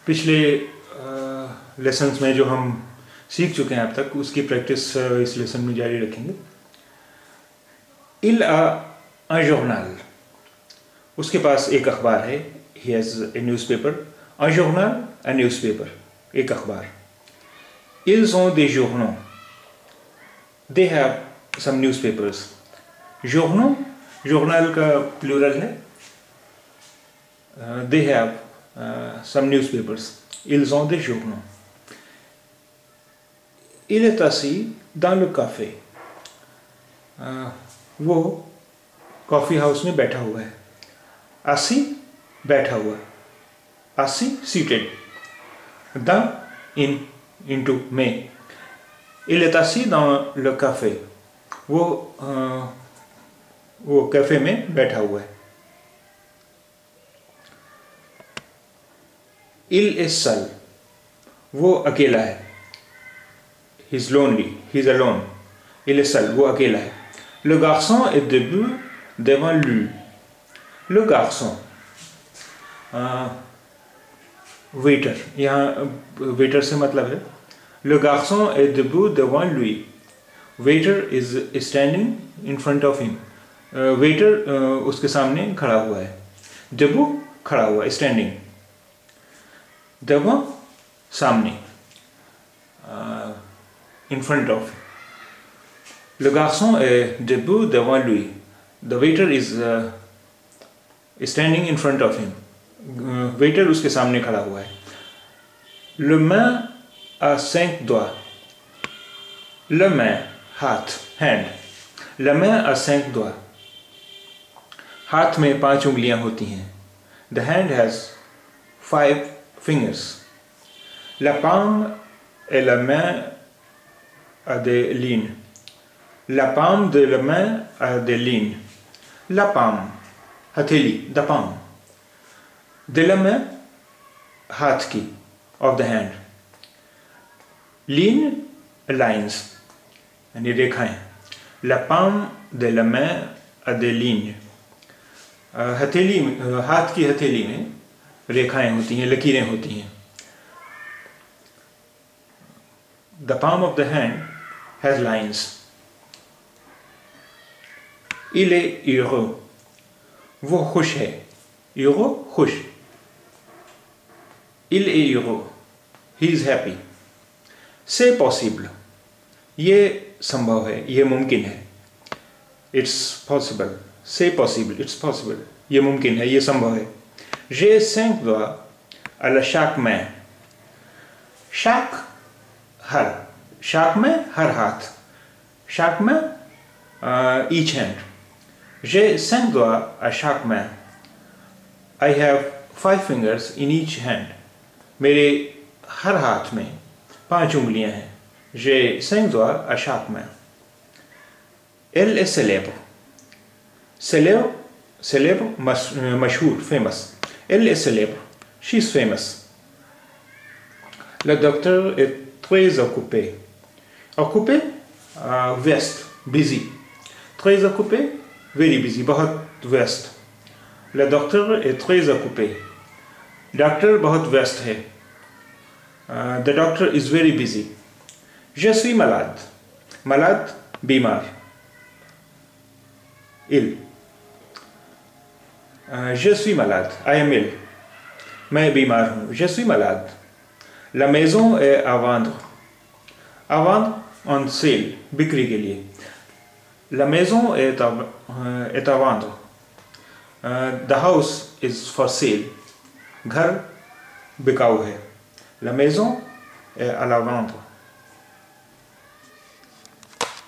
पिछले लेसन्स में जो हम सीख चुके हैं अब तक, उसकी प्रैक्टिस इस लेसन में जारी रखेंगे। Il a un journal, उसके पास एक अखबार है। He has a newspaper. Un journal, a newspaper, एक अखबार। Ils ont des journaux, they have some newspapers. Journaux, journal का प्लूरल है। They have some newspapers. Ils ont des journaux. Il est assis dans le café. वो coffee house में बैठा हुआ है। आसी बैठा हुआ, आसी सीटेड, द इन इंटू में। Il est assis dans le café. वो कैफे में बैठा हुआ है। Il est seul, वो अकेला है। He's lonely, he's alone. Il est seul, वो अकेला है। Le garçon est debout devant lui. Le garçon, waiter, यहाँ waiter से मतलब है le garçon est debout devant lui. Waiter is standing in front of him. Waiter उसके सामने खड़ा हुआ है। debout खड़ा हुआ, standing. devant सामने, in front of. Le garçon est debout devant lui. The waiter is standing in front of him. Waiter उसके सामने खड़ा हुआ है। Le main a 5 doigts. Le main, हाथ, hand. Le main a 5 doigts. हाथ में 5 उंगलियां होती हैं। The hand has 5 fingers. La paume et la main a des lignes. La paume de la main a des lignes. La paume, हथेली, the palm. De la main, हाथ की, of the hand. Ligne, lines, यानी रेखाएं. La paume de la main a des lignes. हथेली, हाथ की हथेली में रेखाएं होती हैं, लकीरें होती हैं. The palm of the hand has lines. Il est heureux, वो खुश है। heureux, खुश। Il est heureux, he is happy. C'est possible, ये संभव है, ये मुमकिन है। It's possible, c'est possible, it's possible, ये मुमकिन है, ये संभव है। J'ai 5 doigts à la chaque main. Chaque, हर, chaque main, हर हाथ। Chaque main, each hand. J'ai 5 doigts à chaque main. I have 5 fingers in each hand. मेरे हर हाथ में 5 उंगलियां हैं। J'ai 5 doigts à chaque main. Elle est célèbre. Célèbre, célèbre, मशहूर, famous. Elle est célèbre. She is famous. Le docteur est très occupé. Occupé, व्यस्त, busy. Très occupé, very busy, बहुत व्यस्त. Le docteur est très occupé. Doctor बहुत व्यस्त है। The doctor is very busy. Je suis malade. Malade, बीमार. Ill. Je suis malade. I am ill. मैं बीमार हूँ. Je suis malade. La maison est à vendre. À vendre, on sale, बिक्री के लिए. La maison est à vendre. The house is for sale. घर बिकाऊ है. La maison est à la vendre.